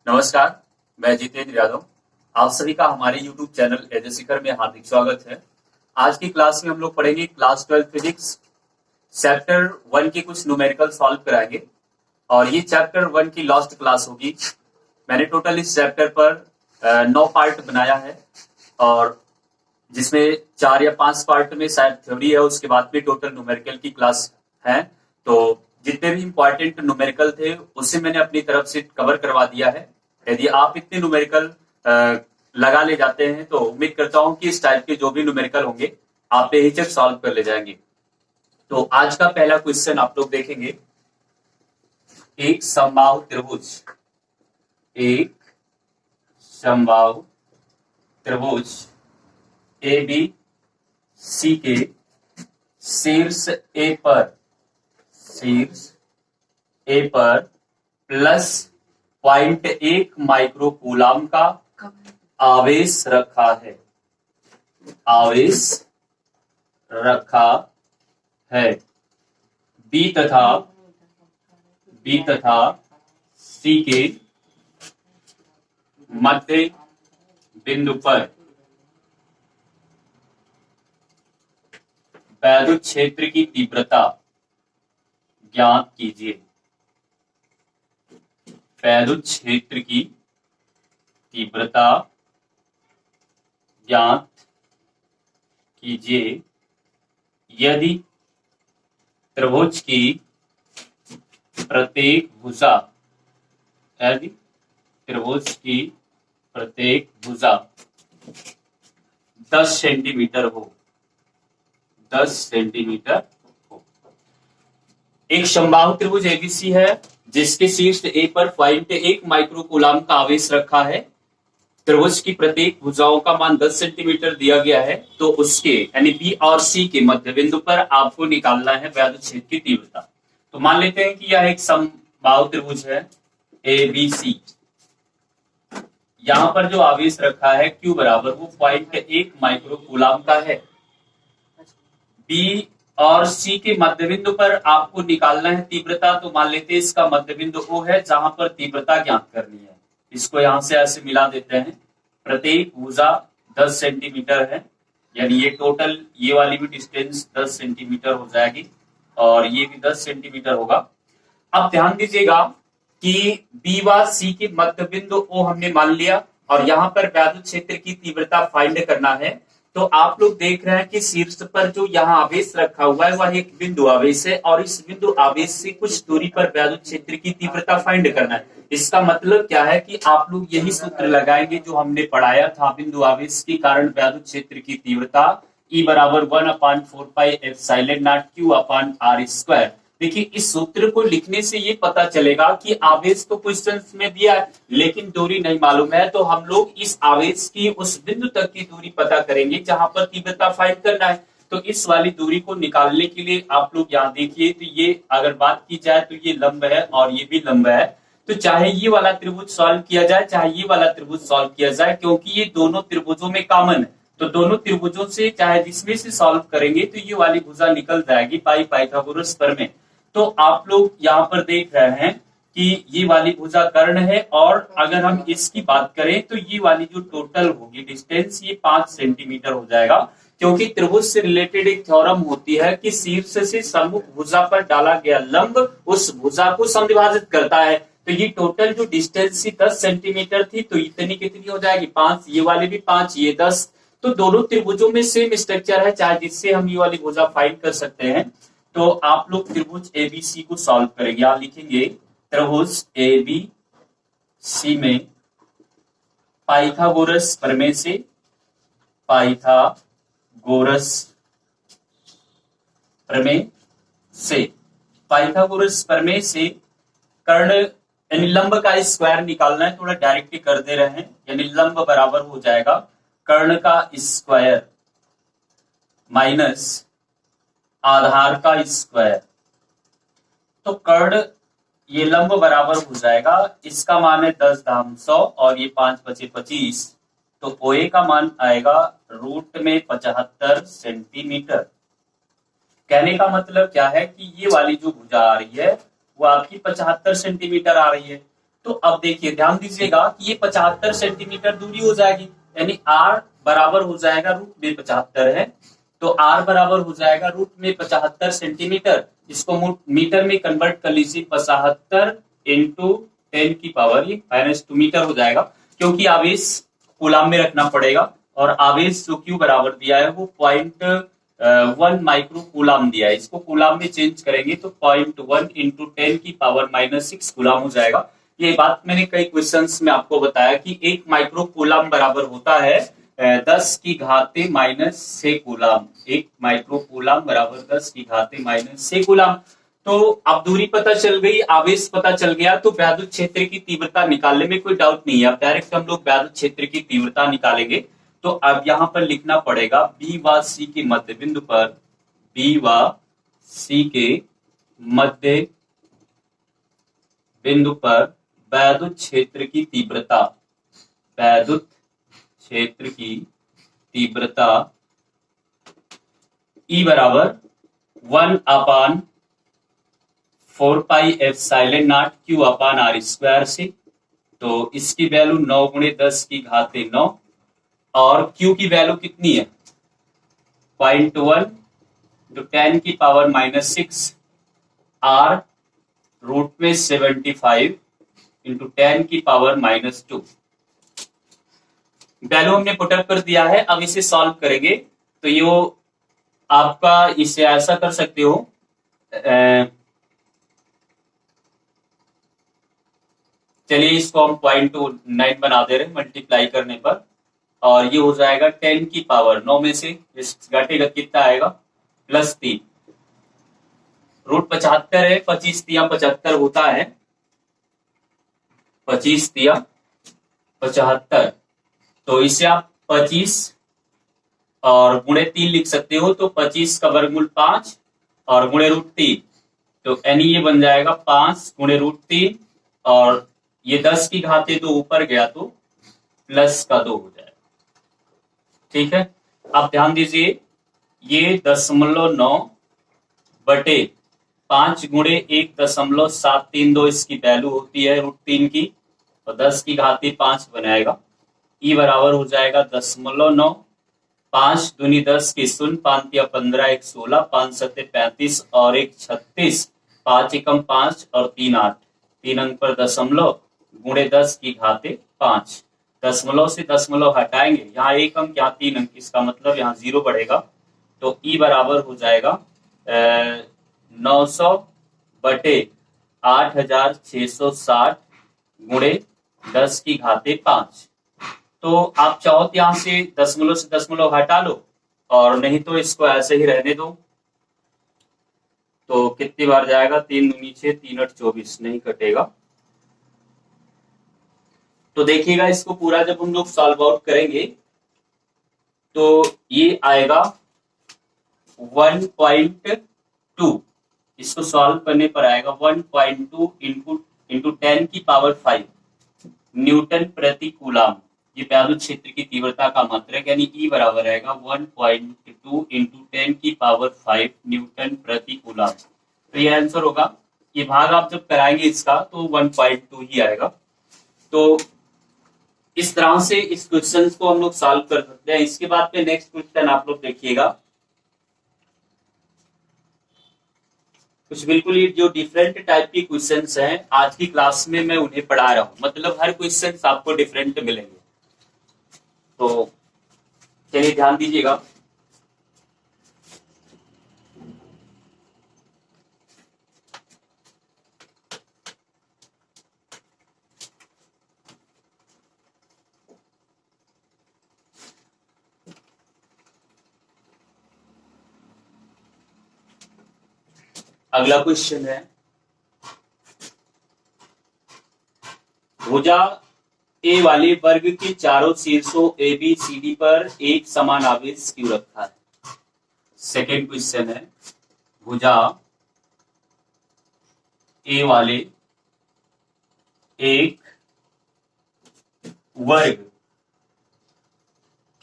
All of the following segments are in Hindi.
नमस्कार, मैं जितेंद्र यादव। आप सभी का हमारे YouTube चैनल एज ए शिखर में हार्दिक स्वागत है। आज की क्लास में हम लोग पढ़ेंगे क्लास 12 फिजिक्स चैप्टर 1 के कुछ न्यूमेरिकल सॉल्व कराएंगे और ये चैप्टर 1 की लास्ट क्लास होगी। मैंने टोटल इस चैप्टर पर 9 पार्ट बनाया है और जिसमें 4 या 5 पार्ट में शायद थ्योरी है, उसके बाद में टोटल न्यूमेरिकल की क्लास है। तो जितने भी इंपॉर्टेंट न्यूमेरिकल थे उसे मैंने अपनी तरफ से कवर करवा दिया है। यदि आप इतने न्यूमेरिकल लगा ले जाते हैं तो उम्मीद करता हूं कि इस टाइप के जो भी न्यूमेरिकल होंगे आप बेहिचक सॉल्व कर ले जाएंगे। तो आज का पहला क्वेश्चन आप लोग देखेंगे। एक समबाहु त्रिभुज, एक समबाहु त्रिभुज ए बी सी के शीर्ष ए पर प्लस 0.1 माइक्रो कूलाम का आवेश रखा है। बी तथा सी के मध्य बिंदु पर वैद्युत क्षेत्र की तीव्रता ज्ञात कीजिए। वैद्युत क्षेत्र की तीव्रता ज्ञात कीजिए यदि त्रिभुज की प्रत्येक भुजा 10 सेंटीमीटर हो। एक समबाहु त्रिभुज एबीसी है जिसके शीर्ष ए पर 0.1 माइक्रो कूलाम का आवेश रखा है। त्रिभुज की प्रत्येक भुजाओं का मान 10 सेंटीमीटर दिया गया है। तो उसके यानी बी और सी के मध्य बिंदु पर आपको निकालना है वैद्युत क्षेत्र की तीव्रता। तो मान लेते हैं कि यह एक समबाहु त्रिभुज है ए बी सी। यहां पर जो आवेश रखा है Q बराबर वो 0.1 माइक्रो कूलाम का है। बी और सी के मध्य बिंदु पर आपको निकालना है तीव्रता। तो मान लेते हैं इसका मध्य बिंदु O है जहां पर तीव्रता ज्ञात करनी है। इसको यहां से ऐसे मिला देते हैं। प्रत्येक भुजा 10 सेंटीमीटर है, यानी ये टोटल ये वाली भी डिस्टेंस 10 सेंटीमीटर हो जाएगी और ये भी 10 सेंटीमीटर होगा। अब ध्यान दीजिएगा कि बी व सी के मध्य बिंदु O हमने मान लिया और यहाँ पर वैद्युत क्षेत्र की तीव्रता फाइंड करना है। तो आप लोग देख रहे हैं कि शीर्ष पर जो यहाँ आवेश रखा हुआ है वह एक बिंदु आवेश है और इस बिंदु आवेश से कुछ दूरी पर वैद्युत क्षेत्र की तीव्रता फाइंड करना है। इसका मतलब क्या है कि आप लोग यही सूत्र लगाएंगे जो हमने पढ़ाया था। बिंदु आवेश के कारण वैद्युत क्षेत्र की तीव्रता E बराबर 1/4πε0 Q/r²। देखिए इस सूत्र को लिखने से ये पता चलेगा कि आवेश तो क्वेश्चन में दिया है लेकिन दूरी नहीं मालूम है। तो हम लोग इस आवेश की उस बिंदु तक की दूरी पता करेंगे जहां पर तीव्रता फाइंड करना है। तो इस वाली दूरी को निकालने के लिए आप लोग यहाँ देखिए, तो ये अगर बात की जाए तो ये लंब है और ये भी लंब है। तो चाहे ये वाला त्रिभुज सॉल्व किया जाए चाहे ये वाला त्रिभुज सॉल्व किया जाए, क्योंकि ये दोनों त्रिभुजों में कॉमन है। तो दोनों त्रिभुजों से चाहे जिसमें से सॉल्व करेंगे तो ये वाली भुजा निकल जाएगी बाई पाइथागोरस प्रमेय। तो आप लोग यहाँ पर देख रहे हैं कि ये वाली भुजा कर्ण है और अगर हम इसकी बात करें तो ये वाली जो टोटल होगी डिस्टेंस ये 5 सेंटीमीटर हो जाएगा। क्योंकि त्रिभुज से रिलेटेड एक थ्योरम होती है कि शीर्ष से सम्मुख भुजा पर डाला गया लंब उस भुजा को समद्विभाजित करता है। तो ये टोटल जो डिस्टेंस 10 सेंटीमीटर थी तो इतनी कितनी हो जाएगी 5, ये वाली भी 5, ये 10। तो दोनों त्रिभुजों में सेम स्ट्रक्चर है, चाहे जिससे हम ये वाली भुजा फाइंड कर सकते हैं। तो आप लोग त्रिभुज एबीसी को सॉल्व करेंगे। आप लिखेंगे त्रिभुज एबीसी में पाइथागोरस प्रमेय से कर्ण यानी लंब का स्क्वायर निकालना है। थोड़ा डायरेक्टली कर दे रहे हैं, यानी लंब बराबर हो जाएगा कर्ण का स्क्वायर माइनस आधार का स्क्वायर। तो कर्ण ये लंब बराबर हो जाएगा, इसका मान है 10 धाम 100 और ये 5 बचे 25। तो OA का मान आएगा रूट में 75 सेंटीमीटर। कहने का मतलब क्या है कि ये वाली जो भुजा आ रही है वो आपकी 75 सेंटीमीटर आ रही है। तो अब देखिए ध्यान दीजिएगा कि ये 75 सेंटीमीटर दूरी हो जाएगी, यानी r बराबर हो जाएगा रूट में 75 है, तो r बराबर हो जाएगा रूट में 75 सेंटीमीटर। इसको मीटर में कन्वर्ट कर लीजिए, 75 इंटू 10 की पावर ये -2 मीटर हो जाएगा, क्योंकि आवेश कूलाम में रखना पड़ेगा, और आवेश जो क्यू बराबर दिया है वो 0.1 माइक्रो कूलाम दिया है। इसको कूलाम में चेंज करेंगे तो 0.1 इंटू 10 की पावर -6 कूलाम हो जाएगा। ये बात मैंने कई क्वेश्चंस में आपको बताया कि 1 माइक्रो कूलाम बराबर होता है 10 की घाते -6 कूलाम। 1 माइक्रो कूलाम बराबर 10 की घाते -6 कूलाम। तो अब दूरी पता चल गई, आवेश पता चल गया, तो वैद्युत क्षेत्र की तीव्रता निकालने में कोई डाउट नहीं है। अब डायरेक्ट हम लोग वैद्युत क्षेत्र की तीव्रता निकालेंगे। तो अब यहां पर लिखना पड़ेगा बी व सी के मध्य बिंदु पर, बी व सी के मध्य बिंदु पर वैद्युत क्षेत्र की तीव्रता, वैद्युत क्षेत्र की तीव्रता E बराबर 1/4πε0 Q/r² से। तो इसकी वैल्यू 9 × 10 की घाते 9, और Q की वैल्यू कितनी है 0.1 तो 10 की पावर -6, R रूट में 75 इंटू 10 की पावर -2। वैल्यू हमने पुटअप कर दिया है। अब इसे सॉल्व करेंगे तो ये आपका, इसे ऐसा कर सकते हो, चलिए इसको हम 0.9 बना दे रहे हैं मल्टीप्लाई करने पर, और ये हो जाएगा 10 की पावर 9 में से इस घटेगा कितना आएगा +3, रूट 75 है, 25 तिया 75 होता है, 25 तिया 75। तो इसे आप 25 और गुणे 3 लिख सकते हो, तो 25 का वर्गमूल 5 और गुणे √3, तो यानी ये बन जाएगा 5 गुणे √3, और ये 10 की घाते 2 ऊपर गया तो +2 हो जाएगा। ठीक है, अब ध्यान दीजिए, ये 0.9 बटे 5 गुणे 1.732 इसकी वैल्यू होती है √3 की, और 10 की घाते 5 बनाएगा। ई बराबर हो जाएगा 0.9, 5 दूनी 10 की 0, 5 तिया 15, 1 16, 5 सत्ते 35 और 1 36, 5 एकम 5 और 3 8, 3 अंक पर दशमलव गुणे 10 की घाते 5। दशमलव से दशमलव हटाएंगे, यहाँ 1 अंक यहाँ 3 अंक, इसका मतलब यहाँ 0 बढ़ेगा। तो ई बराबर हो जाएगा 900 बटे 8660 गुणे 10 की घाते 5। तो आप चाहो तो यहां से दशमलव हटा लो, और नहीं तो इसको ऐसे ही रहने दो। तो कितनी बार जाएगा, 3 दूनी 6, 3 8 24, नहीं कटेगा। तो देखिएगा इसको पूरा जब हम लोग सॉल्व आउट करेंगे तो ये आएगा 1.2, इसको सॉल्व करने पर आएगा 1.2 इंटू 10 की पावर 5 न्यूटन प्रति कूलाम। ये वैद्युत क्षेत्र की तीव्रता का मात्रक, यानी ई बराबर आएगा 1.2 इंटू 10 की पावर 5 न्यूटन प्रति कूलाम। तो ये आंसर होगा। ये भाग आप जब कराएंगे इसका तो 1.2 ही आएगा। तो इस तरह से इस क्वेश्चन को हम लोग सॉल्व कर सकते हैं। इसके बाद में नेक्स्ट क्वेश्चन आप लोग देखिएगा, कुछ बिल्कुल ही जो डिफरेंट टाइप की क्वेश्चंस हैं आज की क्लास में मैं उन्हें पढ़ा रहा हूं, मतलब हर क्वेश्चन आपको डिफरेंट मिलेंगे। तो चलिए ध्यान दीजिएगा। अगला क्वेश्चन है, भुजा ए वाले वर्ग के चारों शीर्षों ए बी सी डी पर एक समान आवेश क्यों रखा है। सेकेंड क्वेश्चन है, भुजा ए वाले एक वर्ग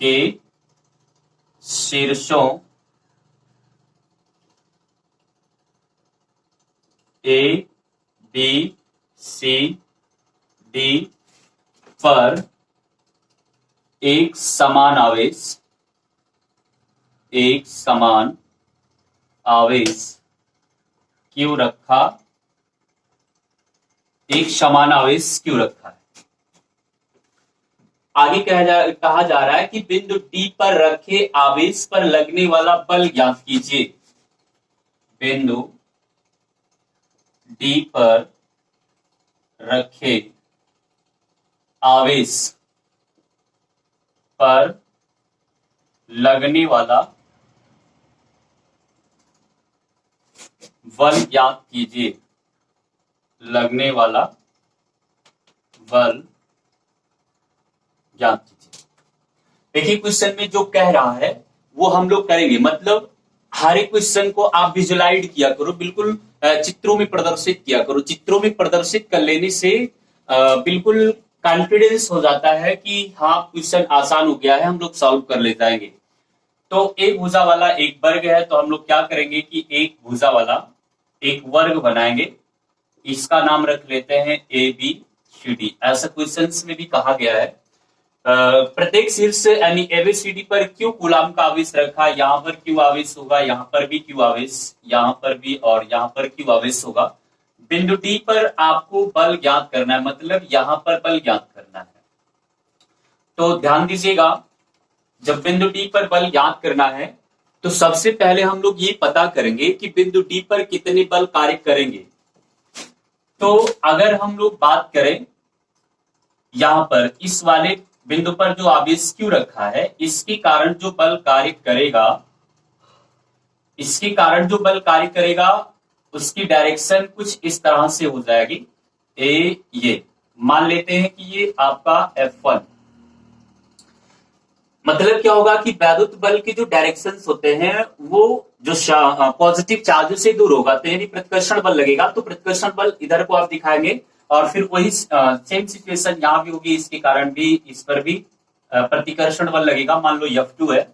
के शीर्षों ए बी सी डी पर एक समान आवेश क्यों रखा, एक समान आवेश क्यों रखा है। आगे कहा जा रहा है कि बिंदु डी पर रखे आवेश पर लगने वाला बल ज्ञात कीजिए। बिंदु डी पर रखे आवेश पर लगने वाला बल ज्ञात कीजिए। लगने वाला बल ज्ञात कीजिए। देखिए क्वेश्चन में जो कह रहा है वो हम लोग करेंगे, मतलब हर एक क्वेश्चन को आप विजुलाइज किया करो, बिल्कुल चित्रों में प्रदर्शित किया करो। चित्रों में प्रदर्शित कर लेने से बिल्कुल कॉन्फिडेंस हो जाता है कि हाँ क्वेश्चन आसान हो गया है, हम लोग सॉल्व कर ले जाएंगे। तो एक भुजा वाला एक वर्ग है, तो हम लोग क्या करेंगे कि एक भुजा वाला एक वर्ग बनाएंगे, इसका नाम रख लेते हैं ए बी सी डी। ऐसा क्वेश्चंस में भी कहा गया है। प्रत्येक शीर्ष यानी एबीसीडी पर क्यों कूलाम का आवेश रखा, यहाँ पर क्यों आवेश होगा, यहाँ पर भी क्यों आवेश, यहाँ पर भी और यहाँ पर क्यों आवेश होगा। बिंदु डी पर आपको बल ज्ञात करना है, मतलब यहाँ पर बल ज्ञात करना है। तो ध्यान दीजिएगा, जब बिंदु डी पर बल ज्ञात करना है तो सबसे पहले हम लोग ये पता करेंगे कि बिंदु डी पर कितने बल कार्य करेंगे। तो अगर हम लोग बात करें यहां पर इस वाले बिंदु पर जो आवेश क्यों रखा है, इसके कारण जो बल कार्य करेगा, इसके कारण जो बल कार्य करेगा उसकी डायरेक्शन कुछ इस तरह से हो जाएगी। ये मान लेते हैं कि ये आपका F1, मतलब क्या होगा कि वैद्युत बल के जो डायरेक्शंस होते हैं वो जो पॉजिटिव चार्ज से दूर होगा, तो यदि प्रतिकर्षण बल लगेगा तो प्रतिकर्षण बल इधर को आप दिखाएंगे और फिर वही सेम सिचुएशन यहां भी होगी, इसके कारण भी इस पर भी प्रतिकर्षण बल लगेगा। मान लो F2 है,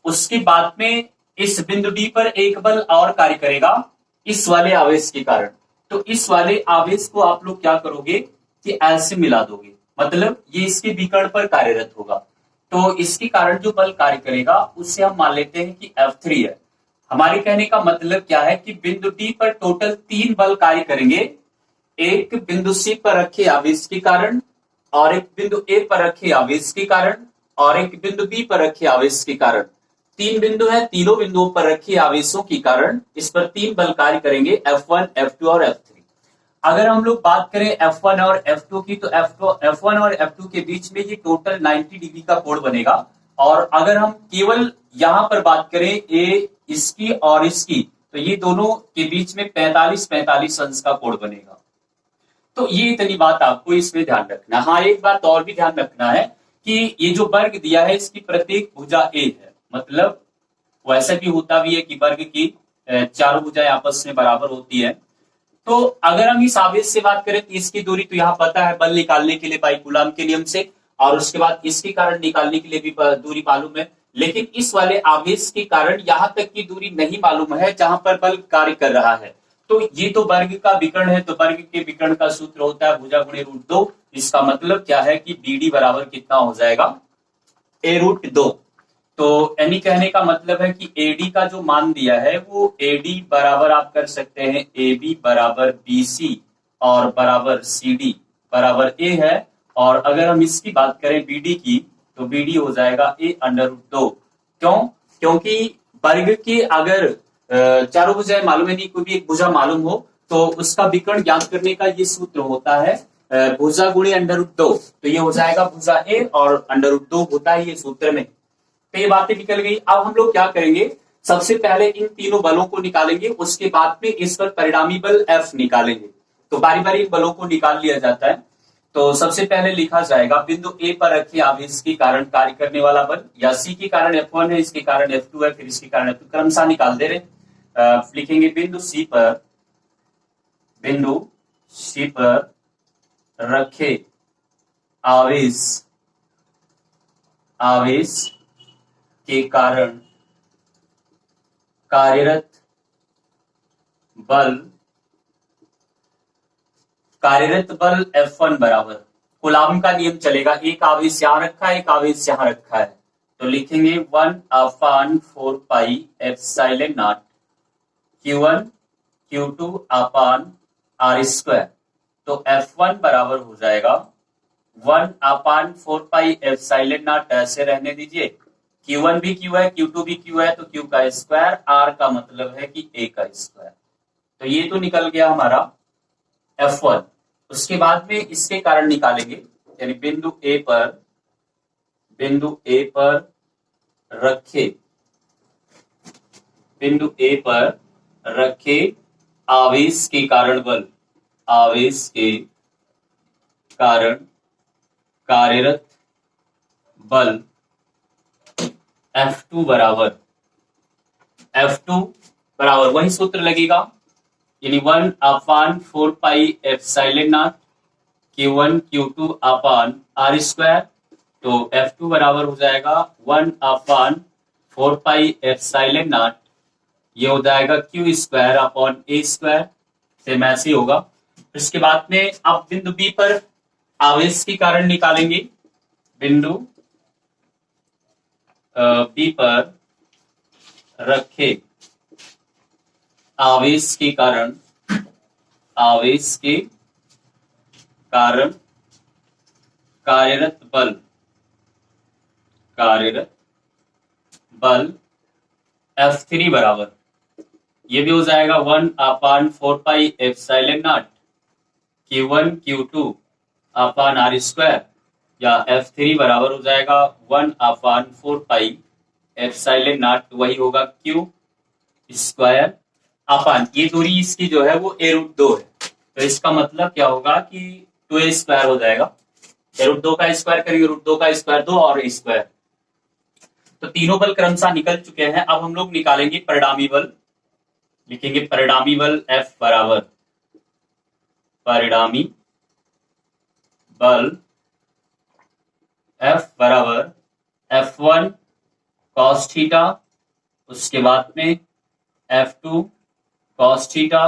उसके बाद में इस बिंदु डी पर एक बल और कार्य करेगा इस वाले आवेश के कारण। तो इस वाले आवेश को आप लोग क्या करोगे कि ऐसे मिला दोगे, मतलब ये इसके विकर्ण पर कार्यरत होगा। तो इसके कारण जो बल कार्य करेगा उससे हम मान लेते हैं कि F3 है। हमारे कहने का मतलब क्या है कि बिंदु डी पर टोटल 3 बल कार्य करेंगे, एक बिंदु सी पर रखे आवेश के कारण, और एक बिंदु ए पर रखे आवेश के कारण, और एक बिंदु बी पर रखे आवेश के कारण। 3 बिंदु है, तीनों बिंदुओं पर रखे आवेशों के कारण इस पर 3 बल कार्य करेंगे, F1, F2 और F3। अगर हम लोग बात करें F1 और F2 की, तो F1 और F2 के बीच में ये टोटल 90 डिग्री का कोण बनेगा। और अगर हम केवल यहां पर बात करें ए इसकी और इसकी, तो ये दोनों के बीच में 45-45 अंश का कोण बनेगा। तो ये इतनी बात आपको इसमें ध्यान रखना। हाँ, एक बात और भी ध्यान रखना है कि ये जो वर्ग दिया है इसकी प्रत्येक भुजा ए है, मतलब वैसा भी होता भी है कि वर्ग की चारों भुजाएं आपस में बराबर होती है। तो अगर हम इस आवेश से बात करें तो इसकी दूरी तो यहाँ पता है बल निकालने के लिए बाई कूलाम के नियम से, और उसके बाद इसके कारण निकालने के लिए भी दूरी मालूम है। लेकिन इस वाले आवेश के कारण यहां तक की दूरी नहीं मालूम है जहां पर बल कार्य कर रहा है। तो ये तो वर्ग का विकर्ण है, तो वर्ग के विकर्ण का सूत्र होता है भुजा गुणे √2। इसका मतलब क्या है कि BD बराबर कितना हो जाएगा, A√2। तो यानी कहने का मतलब है कि AD का जो मान दिया है वो AD बराबर आप कर सकते हैं AB बराबर BC और बराबर CD बराबर A है। और अगर हम इसकी बात करें BD की, तो BD हो जाएगा A√2। क्यों? क्योंकि वर्ग के अगर चारों भुजाएं मालूम है, नहीं कोई भी एक भुजा मालूम हो तो उसका विकर्ण ज्ञात करने का ये सूत्र होता है भुजा गुणे √2। तो ये हो जाएगा भुजा A और √2 होता है ये सूत्र में। तो ये बातें निकल गई। अब हम लोग क्या करेंगे, सबसे पहले इन तीनों बलों को निकालेंगे, उसके बाद में इस पर परिणामी बल F निकालेंगे। तो बारी बारी बलों को निकाल लिया जाता है। तो सबसे पहले लिखा जाएगा बिंदु ए पर रखे आवेश के कारण कार्य करने वाला बल, या सी के कारण F1 है, इसके कारण F2 है, फिर इसके कारण F2, क्रमशः निकाल दे रहे। लिखेंगे बिंदु सी पर रखे आवेश के कारण कार्यरत बल कार्यरत बल F1 बराबर कूलाम का नियम चलेगा, एक आवेश यहाँ रखा है, एक आवेश यहाँ रखा है, तो लिखेंगे 1/4 पाई epsilon naught Q1 Q2 upon R square. तो F1 बराबर हो जाएगा 1/4 पाई एप्सिलॉन नॉट, ऐसे रहने दीजिए, Q1 भी Q है, Q2 भी Q है, तो Q का स्क्वायर, R का मतलब है कि A का स्क्वायर। तो ये तो निकल गया हमारा F1। उसके बाद में इसके कारण निकालेंगे, यानी बिंदु A पर रखे, बिंदु A पर रखे आवेश के कारण बल, आवेश के कारण कार्यरत बल F2 बराबर वही सूत्र लगेगा, यानी 1/4 epsilon naught Q1 Q2 upon R square. तो F2 बराबर हो जाएगा 1/4 एप्सिलॉन नॉट, ये हो जाएगा Q square upon A square, same ऐसे ही होगा। इसके बाद में अब बिंदु B पर आवेश के कारण निकालेंगे, बिंदु B पर रखे आवेश के कारण कार्यरत बल F3 बराबर, ये भी हो जाएगा 1/4 epsilon naught Q1 Q2 upon R square, या F3 बराबर हो जाएगा 1/4 एप्सिलॉन नॉट, वही होगा Q स्क्वायर अपान, ये दूरी इसकी जो है वो A√2 है, तो इसका मतलब क्या होगा कि 2A स्क्वायर हो जाएगा, A√2 का स्क्वायर करेंगे, √2 का स्क्वायर 2 और A स्क्वायर। तो तीनों बल क्रमशः निकल चुके हैं। अब हम लोग निकालेंगे परिणामी बल, लिखेंगे परिणामी बल F बराबर, परिणामी बल F बराबर F1 cos थीटा, उसके बाद में F2 cos थीटा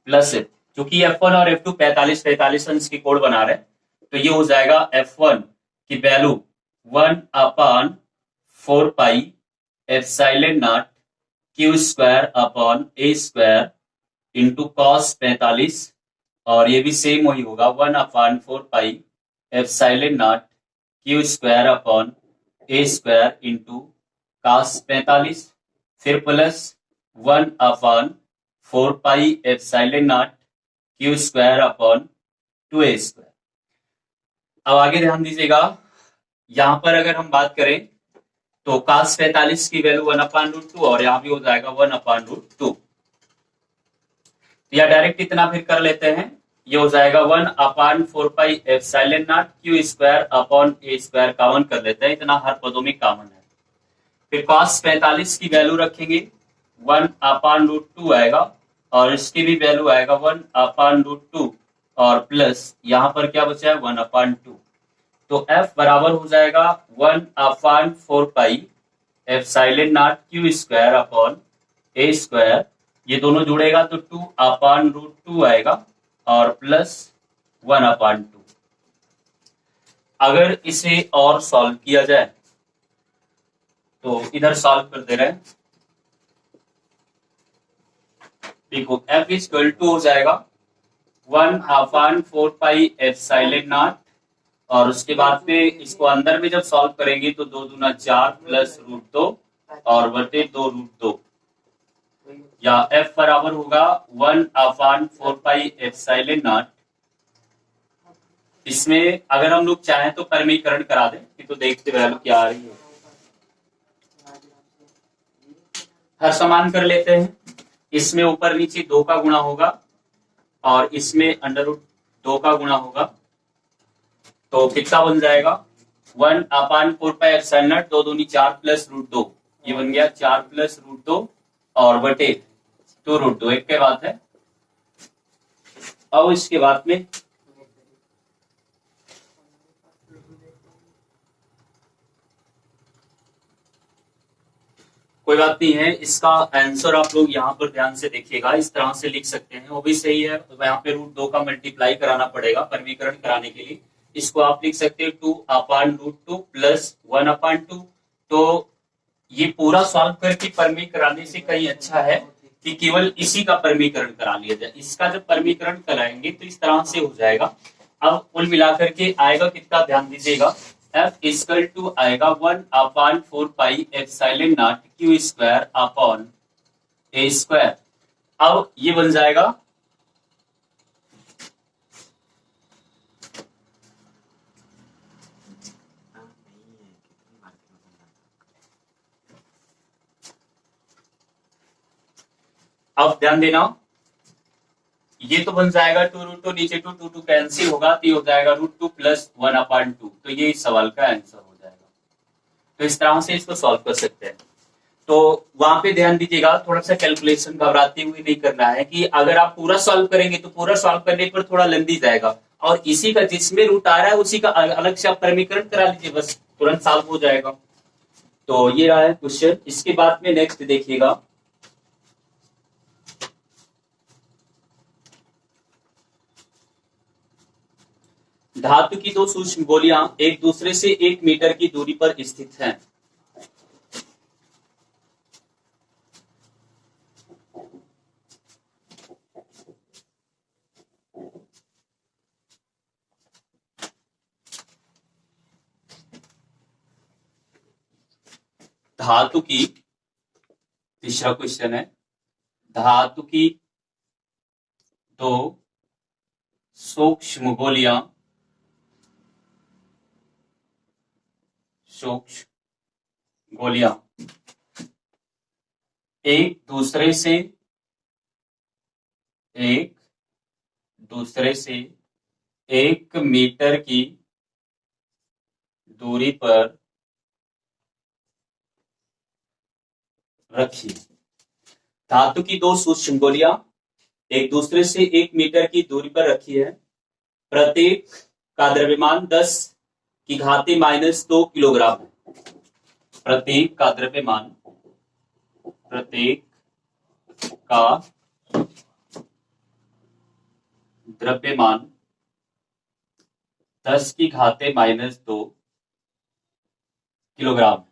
प्लस, क्योंकि F1 और F2 45 अंश की कोण बना रहे, तो ये हो जाएगा F1 की value 1/4 pi epsilon not Q square upon A square into cos 45, और ये भी सेम वही होगा 1/4 पाई epsilon not Q square upon A square into cos 45, फिर plus 1/4 pi epsilon not Q square upon 2A square. अब आगे ध्यान दीजिएगा, यहां पर अगर हम बात करें तो cos 45 की वैल्यू 1/√2 और यहां भी हो जाएगा 1/√2, या डायरेक्ट इतना फिर कर लेते हैं, ये हो जाएगा 1/4 पाई epsilon not Q square upon A square, common कर लेते हैं, इतना हर पदों में कॉमन है। फिर cos 45 की वैल्यू रखेंगे 1/√2 आएगा, और इसकी भी वैल्यू आएगा 1/√2, और प्लस यहां पर क्या बचा है 1/2, तो F बराबर हो जाएगा 1/4 पाई epsilon not Q square upon A square, ये दोनों जुड़ेगा तो 2/√2 आएगा, और प्लस 1/2। अगर इसे और सॉल्व किया जाए तो इधर सॉल्व कर दे रहे हैं, देखो F इक्वल टू हो जाएगा 1/4 पाई एप्सिलॉन नॉट, और उसके बाद में इसको अंदर में जब सॉल्व करेंगे तो 2 दूना 4 प्लस √2 और बटे 2√2, या F बराबर होगा 1/4 पाई एप्सिलॉन नॉट। इसमें अगर हम लोग चाहें तो परमीकरण करा दें, तो देखते वैल्यू क्या आ रही है, हर समान कर लेते हैं, इसमें ऊपर नीचे 2 का गुणा होगा और इसमें √2 का गुणा होगा, तो कितना बन जाएगा 1/4 पाई एप्सिलॉन नॉट, 2 दूनी 4 प्लस √2, ये बन गया 4 प्लस √2 और बटे 2√2, एक के बाद है। अब इसके बाद में कोई बात नहीं है, इसका आंसर आप लोग यहाँ पर ध्यान से देखिएगा, इस तरह से लिख सकते हैं, वो भी सही है। तो यहाँ पे √2 का मल्टीप्लाई कराना पड़ेगा परमीकरण कराने के लिए। इसको आप लिख सकते हैं 2/√2 प्लस 1/2। तो ये पूरा सॉल्व करके परमीकरण कराने से कहीं अच्छा है कि केवल इसी का परमीकरण करा लिया जाए। इसका जब परमीकरण कराएंगे तो इस तरह से हो जाएगा। अब कुल मिलाकर के आएगा कितना, ध्यान दीजिएगा, F इक्वल टू आएगा 1/4πε0 Q² अब ये बन जाएगा अब ध्यान देना, ये तो बन जाएगा 2√2, नीचे 2 कैंसिल होगा तो ये हो जाएगा √2 प्लस 1/2। तो ये इस सवाल का आंसर हो जाएगा। तो इस तरह से इसको सॉल्व कर सकते हैं। तो वहां पे ध्यान दीजिएगा, थोड़ा सा कैलकुलेशन घबराते हुए नहीं करना है कि अगर आप पूरा सॉल्व करेंगे तो पूरा सॉल्व करने पर थोड़ा लंबी जाएगा, और इसी का जिसमें रूट आ रहा है उसी का अलग से आप परमीकरण करा लीजिए, बस तुरंत सॉल्व हो जाएगा। तो ये रहा है क्वेश्चन। इसके बाद में नेक्स्ट देखिएगा, धातु की दो सूक्ष्म गोलियां एक दूसरे से 1 मीटर की दूरी पर स्थित हैं। धातु की, तीसरा क्वेश्चन है, धातु की दो सूक्ष्म गोलियां एक दूसरे से 1 मीटर की दूरी पर रखी। धातु की दो सूक्ष्म गोलियां एक दूसरे से 1 मीटर की दूरी पर रखी है। प्रत्येक का द्रव्यमान 10⁻² किलोग्राम है। प्रत्येक का द्रव्यमान 10⁻² किलोग्राम।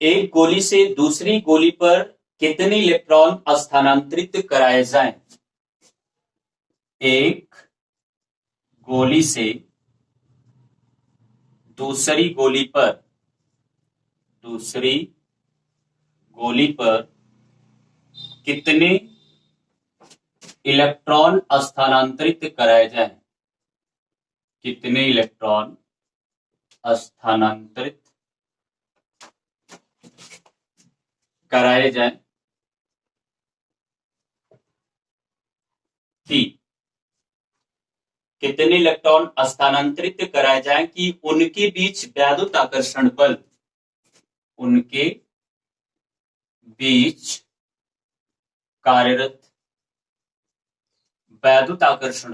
एक गोली से दूसरी गोली पर कितने इलेक्ट्रॉन स्थानांतरित कराए जाएं? एक गोली से दूसरी गोली पर कितने इलेक्ट्रॉन स्थानांतरित कराए जाएं? कितने इलेक्ट्रॉन स्थानांतरित कराए जाएं कि कितने इलेक्ट्रॉन स्थानांतरित कराए जाएं कि उनके बीच वैद्युत आकर्षण बल, उनके बीच कार्यरत वैद्युत आकर्षण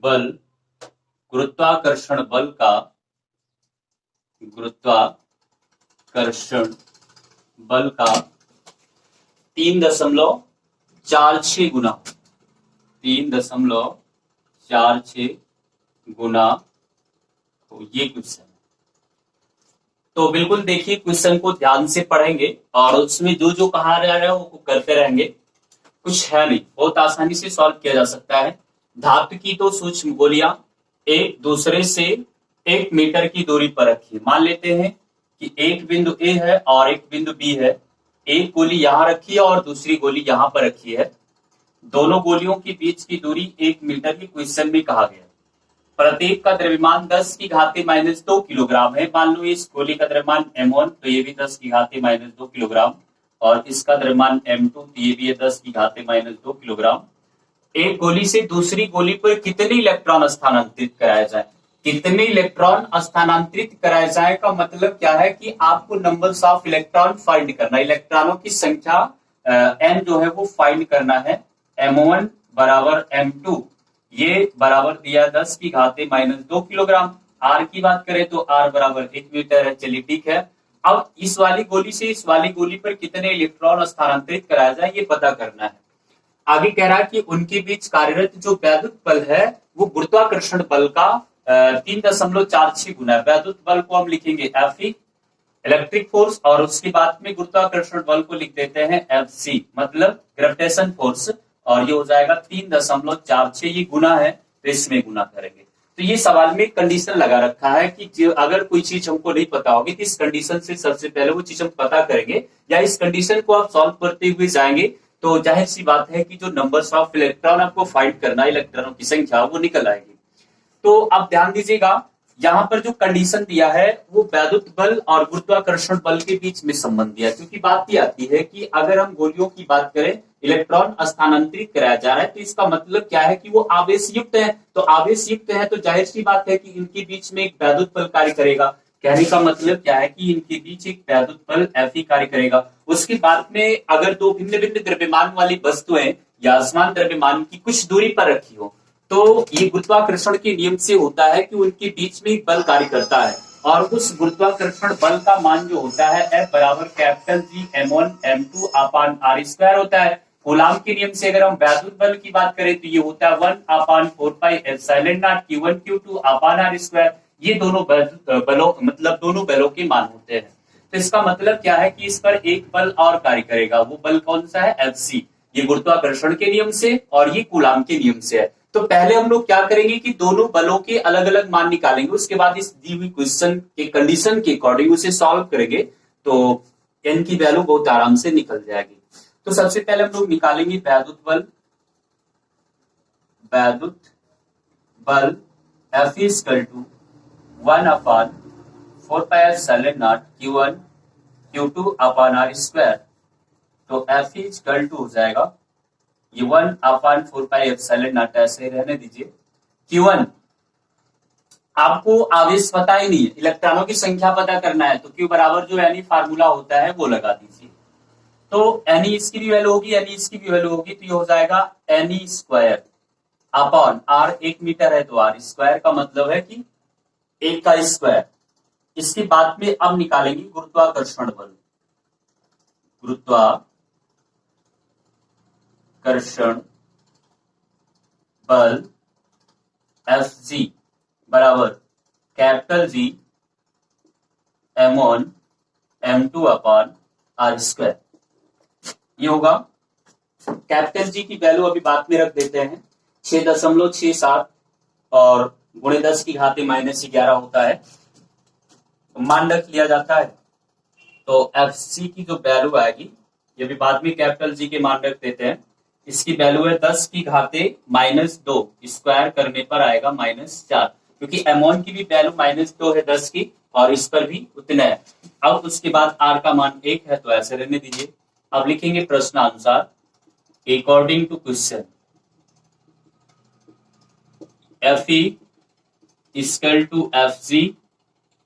बल गुरुत्वाकर्षण बल का 3.46 गुना 3.46 गुना। तो ये क्वेश्चन है। तो बिल्कुल देखिए, क्वेश्चन को ध्यान से पढ़ेंगे और उसमें जो जो कहा जा रहा है वो करते रहेंगे। कुछ है नहीं, बहुत आसानी से सॉल्व किया जा सकता है। धातु की दो सूक्ष्म गोलियां एक दूसरे से 1 मीटर की दूरी पर रखी। मान लेते हैं कि एक बिंदु ए है और एक बिंदु बी है। एक गोली यहां रखी है और दूसरी गोली यहां पर रखी है। दोनों गोलियों के बीच की दूरी 1 मीटर की क्वेश्चन में कहा गया। प्रत्येक का द्रव्यमान 10⁻² किलोग्राम है। मान लो इस गोली का द्रव्यमान m1, तो ये भी 10⁻² किलोग्राम, और इसका द्रव्यमान m2, तो ये भी है 10⁻² किलोग्राम। एक गोली से दूसरी गोली पर कितने इलेक्ट्रॉन स्थानांतरित कराए जाए? कितने इलेक्ट्रॉन स्थानांतरित कराए जाए का मतलब क्या है कि आपको नंबर्स ऑफ इलेक्ट्रॉन फाइंड करना, इलेक्ट्रॉनों की संख्या n जो है वो फाइंड करना है। m1 बराबर m2 ये बराबर दिया 10 की घाते -2 किलोग्राम। आर की बात करें तो आर बराबर 1 मीटर है। चलिए ठीक है। अब इस वाली गोली से इस वाली गोली पर कितने इलेक्ट्रॉन स्थानांतरित कराया जाए ये पता करना है। आगे कह रहा है कि उनके बीच कार्यरत जो वैद्युत बल है वो गुरुत्वाकर्षण बल का 3.46 गुना है। वैद्युत बल को हम लिखेंगे एफ ई, इलेक्ट्रिक फोर्स, और उसके बाद में गुरुत्वाकर्षण बल को लिख देते हैं एफ सी, मतलब ग्रेविटेशन फोर्स, और ये हो जाएगा 3.46। ये गुना है तो इसमें गुना करेंगे। तो ये सवाल में कंडीशन लगा रखा है कि अगर कोई चीज हमको नहीं पता होगी तो इस कंडीशन से सबसे पहले वो चीज हम पता करेंगे, या इस कंडीशन को आप सॉल्व करते हुए जाएंगे तो जाहिर सी बात है कि जो नंबर्स ऑफ इलेक्ट्रॉन आपको फाइंड करना है, इलेक्ट्रॉनों की संख्या, वो निकल आएगी। तो आप ध्यान दीजिएगा, यहाँ पर जो कंडीशन दिया है वो वैद्युत बल और गुरुत्वाकर्षण बल के बीच में संबंध दिया है। क्योंकि बात ये आती है कि अगर हम गोलियों की बात करें, इलेक्ट्रॉन स्थानांतरित कराया जा रहा है, तो इसका मतलब क्या है कि वो आवेश युक्त है। तो आवेश युक्त है तो जाहिर सी बात है कि इनके बीच में एक वैद्युत बल कार्य करेगा। कहने का मतलब क्या है कि इनके बीच एक वैद्युत बल एफ कार्य करेगा। उसके बाद में अगर दो भिन्न भिन्न द्रव्यमान वाली वस्तुएं या समान द्रव्यमान की कुछ दूरी पर रखी हो, तो ये गुरुत्वाकर्षण के नियम से होता है कि उनके बीच में एक बल कार्य करता है, और उस गुरुत्वाकर्षण बल का मान जो होता है F बराबर कैपिटल G m1 m2 अपान r स्क्वायर होता है। कूलाम के नियम से अगर हम वैद्युत बल की बात करें तो ये होता है 1 upon 4 pi epsilon naught q1 q2 upon r square. ये दोनों बलों मतलब दोनों बलों के मान होते हैं। तो इसका मतलब क्या है कि इस पर एक बल और कार्य करेगा। वो बल कौन सा है? Fc। ये गुरुत्वाकर्षण के नियम से और ये कूलाम के नियम से है। तो पहले हम लोग क्या करेंगे कि दोनों बलों के अलग अलग मान निकालेंगे, उसके बाद इस दी हुई क्वेश्चन के कंडीशन के अकॉर्डिंग उसे सॉल्व करेंगे तो n की वैल्यू बहुत आराम से निकल जाएगी। तो सबसे पहले हम लोग निकालेंगे वैद्युत बल। वैद्युत बल F equal to 1 upon 4 pi epsilon naught q1 q2 upon r square. तो F इक्वल टू हो जाएगा ये 1 अपान 4 पाई एप्सिलॉन नॉट, ऐसे रहने दीजिए। Q1 आपको आवेश पता ही नहीं है, इलेक्ट्रॉनों की संख्या पता करना है, तो Q बराबर जो यानी फार्मूला होता है वो लगा दीजिए। तो N इसकी भी वैल्यू होगी, N इसकी भी वैल्यू होगी, तो ये हो जाएगा N square upon R 1 metre है तो R स्क्वायर का मतलब है कि 1 का स्क्वायर। इसके बाद में अब निकालेंगे गुरुत्वाकर्षण बल। गुरुत्वाकर्षण बल Fg बराबर कैपिटल G m1 m2 अपान r स्क्वायर। ये होगा कैपिटल G की वैल्यू अभी बाद में रख देते हैं 6.67 और गुणे 10 की घाते -11 होता है, तो मान रख लिया जाता है। तो Fc की जो वैल्यू आएगी ये भी बाद में कैपिटल G के मान रख देते हैं। इसकी वैल्यू है 10 की घाते -2, स्क्वायर करने पर आएगा -4, क्योंकि m1 की भी वैल्यू -2 है 10 की, और इस पर भी उतना है। अब उसके बाद r का मान 1 है तो ऐसे रहने दीजिए। अब लिखेंगे प्रश्नानुसार according to question Fe equal to Fg,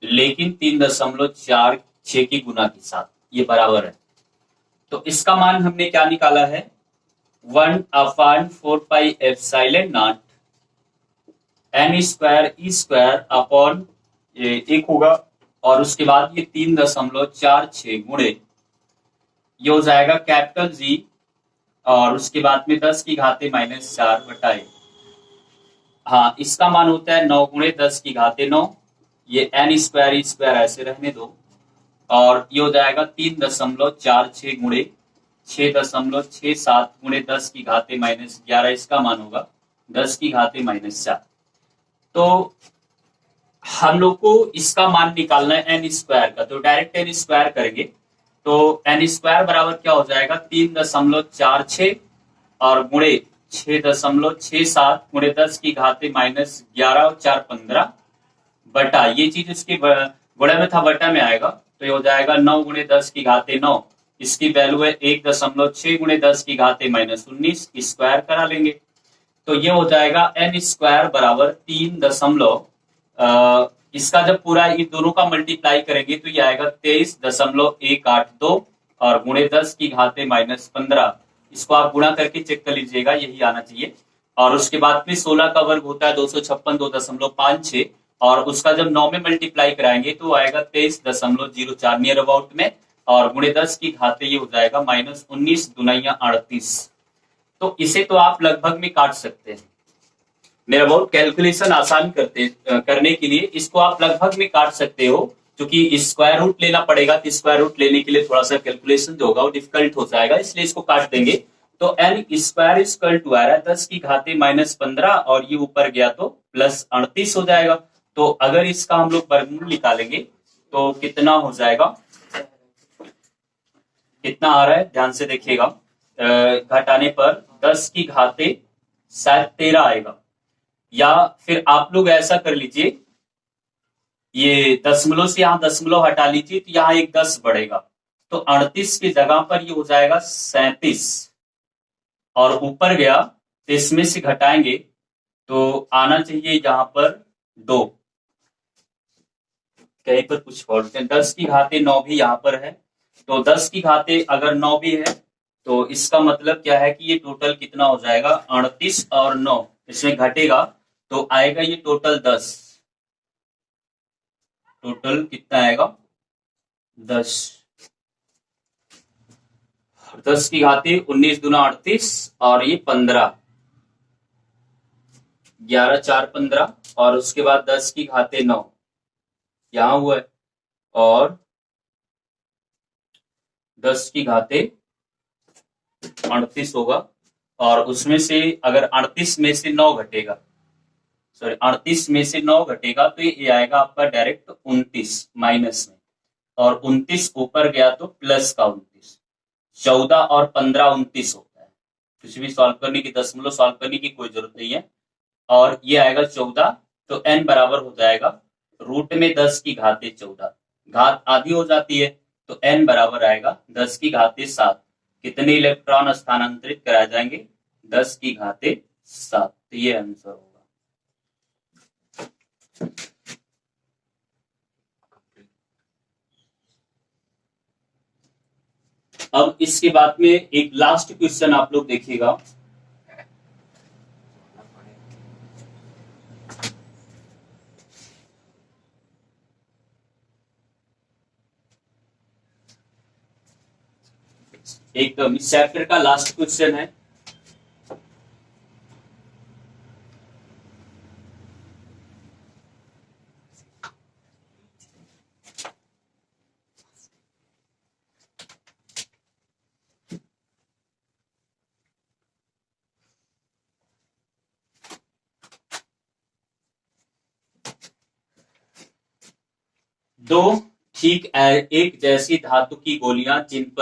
लेकिन 3.46 की गुना के साथ, ये बराबर है। तो इसका मान हमने क्या निकाला है? 1 upon 4 pi epsilon not n square E square upon 1 होगा, और उसके बाद ये 3.46 गुणे ये हो जाएगा कैपिटल G, और उसके बाद में 10 की घाते -4 बटाए, हाँ इसका मान होता है 9 गुणे 10 की घाते 9। ये n स्क्वायर ई स्क्वायर ऐसे रहने दो, और ये हो जाएगा 3.46 गुणे 6.67 गुणे 10 की घाते -11, इसका मान होगा 10 की घाते -4। तो हम लोग को इसका मान निकालना है n स्क्वायर का, तो डायरेक्ट n स्क्वायर करेंगे तो n स्क्वायर बराबर क्या हो जाएगा 3.46 और गुणे 6.67 गुणे 10 की घाते -11 और 4 15 बटा, ये चीज इसके गुणे में था बटा में आएगा, तो ये हो जाएगा 9 गुणे 10 की घाते 9। इसकी वैल्यू है 1.6 गुणे 10 की घाते -19, स्क्वायर करा लेंगे तो ये हो जाएगा n स्क्वायर बराबर 3 इसका जब पूरा इन दोनों का मल्टीप्लाई करेंगे तो ये आएगा 23.182 और गुणे 10 की घाते -15। इसको आप गुणा करके चेक कर लीजिएगा, यही आना चाहिए। और उसके बाद में 16 का वर्ग होता है 256.256 और उसका जब 9 में मल्टीप्लाई कराएंगे तो आएगा 23.04 नियर अबाउट में, और गुणे 10 की घाते ये हो जाएगा -19 दुनिया 38। तो इसे तो आप लगभग में काट सकते हैं। मेरा बहुत कैलकुलेशन आसान करने के लिए इसको आप लगभग में काट सकते हो, क्योंकि स्क्वायर रूट लेना पड़ेगा तो स्क्वायर रूट लेने के लिए थोड़ा सा कैलकुलेशन जो होगा वो डिफिकल्ट हो जाएगा, इसलिए इसको काट देंगे। तो n स्क्वायर इक्वल टू आ रहा है 10 की घाते -15 और ये ऊपर गया तो +38 हो जाएगा। तो अगर इसका हम लोग वर्गमूल निकालेंगे तो कितना हो जाएगा, कितना आ रहा है ध्यान से देखिएगा। घटाने पर 10 की घाते शायद 13 आएगा, या फिर आप लोग ऐसा कर लीजिए, ये दशमलव से यहाँ दशमलव हटा लीजिए तो यहाँ एक 10 बढ़ेगा, तो 38 की जगह पर ये हो जाएगा 37 और ऊपर गया तो इसमें से घटाएंगे तो आना चाहिए यहाँ पर 2, कहीं पर कुछ फॉल्ट है। 10 की घाते 9 भी यहाँ पर है, तो 10 की घाते अगर 9 भी है तो इसका मतलब क्या है कि ये टोटल कितना हो जाएगा, 38 और 9 इसमें घटेगा तो आएगा ये टोटल 10। टोटल कितना आएगा 10। 10 की घाते 19 दूना 38 और ये 15, 11 4 15 और उसके बाद 10 की घाते 9 यहां हुआ है, और 10 की घाते 38 होगा, और उसमें से अगर 38 में से 9 घटेगा, सॉरी 38 में से 9 घटेगा तो ये आएगा आपका डायरेक्ट 29 माइनस में, और 29 ऊपर गया तो प्लस का 29, 14 और 15 29 होता है। कुछ भी सॉल्व करने की, दशमलव सॉल्व करने की कोई जरूरत नहीं है, और ये आएगा 14, तो n बराबर हो जाएगा रूट में 10 की घाते 14, घात आधी हो जाती है तो n बराबर आएगा 10 की घाते 7। कितने इलेक्ट्रॉन स्थानांतरित कराए जाएंगे, 10 की घाते 7, तो ये आंसर होगा। अब इसके बाद में एक लास्ट क्वेश्चन आप लोग देखिएगा। एक इस चैप्टर का लास्ट क्वेश्चन है। दो ठीक एक जैसी धातु की गोलियां जिन पर